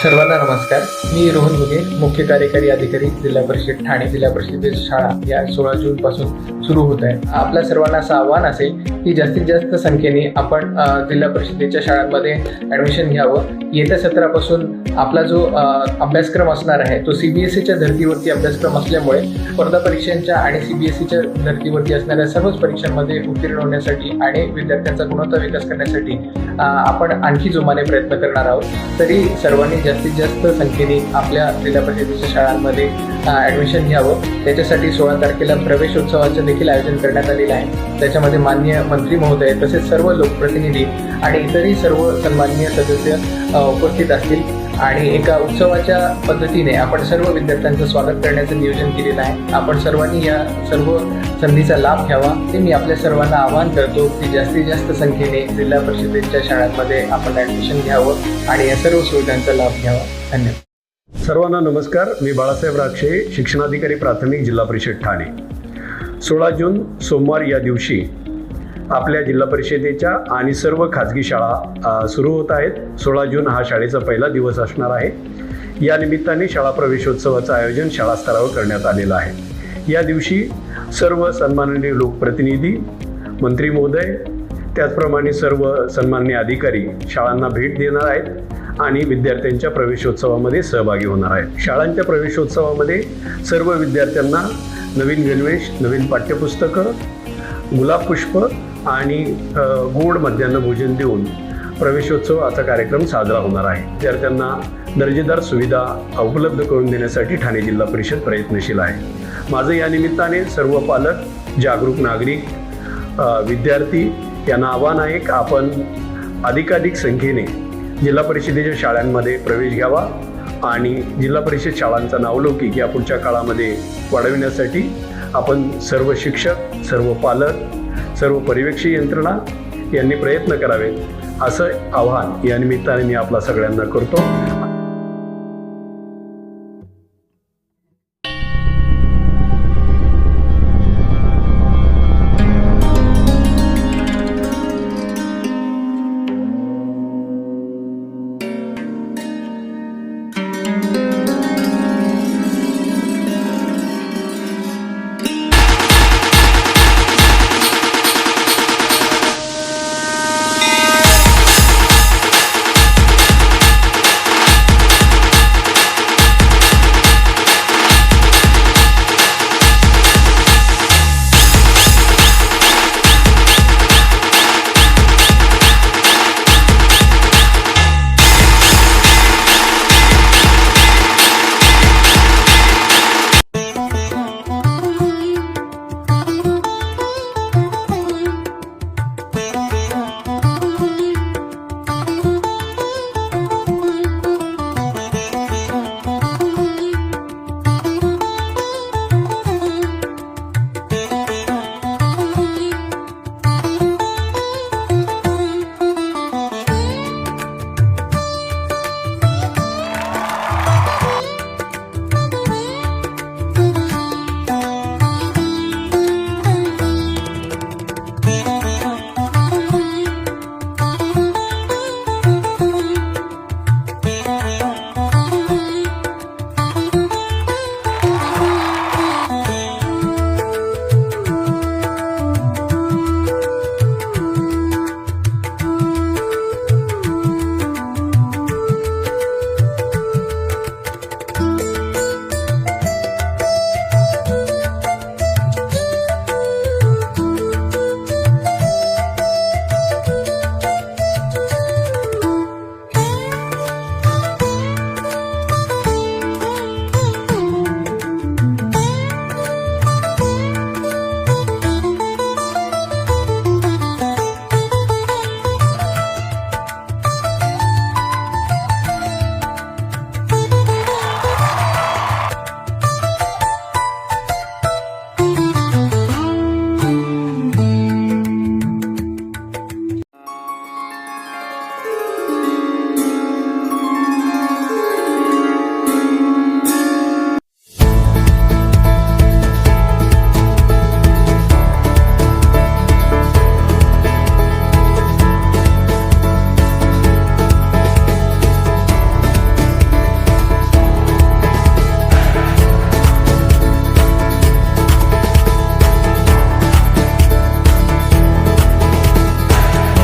सर्वांना नमस्कार. मी रोहन घुगे, मुख्य कार्यकारी अधिकारी, जिल्हा परिषद ठाणे. जिल्हा परिषदेची शाळा या 16 जून पासून सुरू होत आहे. आपल्या सर्वांना असं आव्हान असेल की जास्तीत जास्त संख्येने आपण जिल्हा परिषदेच्या शाळांमध्ये ॲडमिशन घ्यावं. येत्या सत्रापासून आपला जो अभ्यासक्रम असणार आहे तो CBSEच्या धर्तीवरती अभ्यासक्रम असल्यामुळे स्पर्धा परीक्षांच्या आणि CBSEच्या धर्तीवरती असणाऱ्या सर्वच परीक्षांमध्ये उत्तीर्ण होण्यासाठी आणि विद्यार्थ्यांचा गुणवत्ता विकास करण्यासाठी आपण आणखी जोमाने प्रयत्न करणार आहोत. तरी सर्वांनी जास्तीत जास्त संख्येने आपल्या जिल्हा परिषदेच्या शाळांमध्ये ॲडमिशन घ्यावं. त्याच्यासाठी 16 तारखेला प्रवेशोत्सवाचं देखील आयोजन करण्यात आलेलं आहे. त्याच्यामध्ये माननीय मंत्री महोदय तसेच सर्व लोकप्रतिनिधी आणि इतरही सर्व सन्माननीय सदस्य उपस्थित असतील आणि एका उत्सवाच्या पद्धतीने आपण सर्व विद्यार्थ्यांचं स्वागत करण्याचं नियोजन केलेलं आहे. आपण सर्वांनी या सर्व संधीचा लाभ घ्यावा हे मी आपल्या सर्वांना आवाहन करतो की जास्तीत जास्त संख्येने जिल्हा परिषदेच्या शाळांमध्ये आपण ॲडमिशन घ्यावं आणि या सर्व सुविधांचा लाभ घ्यावा. धन्यवाद. सर्वांना नमस्कार. मी बाळासाहेब राक्षे, शिक्षणाधिकारी प्राथमिक, जिल्हा परिषद ठाणे. 16 जून सोमवार या दिवशी आपल्या जिल्हा परिषदेच्या आणि सर्व खाजगी शाळा सुरू होत आहेत. 16 जून हा शाळेचा पहिला दिवस असणार आहे. या निमित्ताने शाळा प्रवेशोत्सवाचं आयोजन शाळा स्तरावर करण्यात आलेलं आहे. या दिवशी सर्व सन्माननीय लोकप्रतिनिधी, मंत्री महोदय, त्याचप्रमाणे सर्व सन्माननीय अधिकारी शाळांना भेट देणार आहेत आणि विद्यार्थ्यांच्या प्रवेशोत्सवामध्ये सहभागी होणार आहेत. शाळांच्या प्रवेशोत्सवामध्ये सर्व विद्यार्थ्यांना नवीन गणवेश, नवीन पाठ्यपुस्तकं, गुलाबपुष्प आणि गोड मध्यान्ह भोजन देऊन प्रवेशोत्सवाचा कार्यक्रम साजरा होणार आहे. विद्यार्थ्यांना दर्जेदार सुविधा उपलब्ध करून देण्यासाठी ठाणे जिल्हा परिषद प्रयत्नशील आहे. माझं या निमित्ताने सर्व पालक, जागरूक नागरिक, विद्यार्थी यांना आव्हान आहे की आपण अधिकाधिक संख्येने जिल्हा परिषदेच्या शाळांमध्ये प्रवेश घ्यावा आणि जिल्हा परिषद शाळांचा नावलौकिक या पुढच्या काळामध्ये वाढविण्यासाठी आपण सर्व शिक्षक, सर्व पालक, सर्व पर्यवेक्षक यंत्रणा यांनी प्रयत्न करावेत असं आवाहन या निमित्ताने मी आपला सगळ्यांना करतो.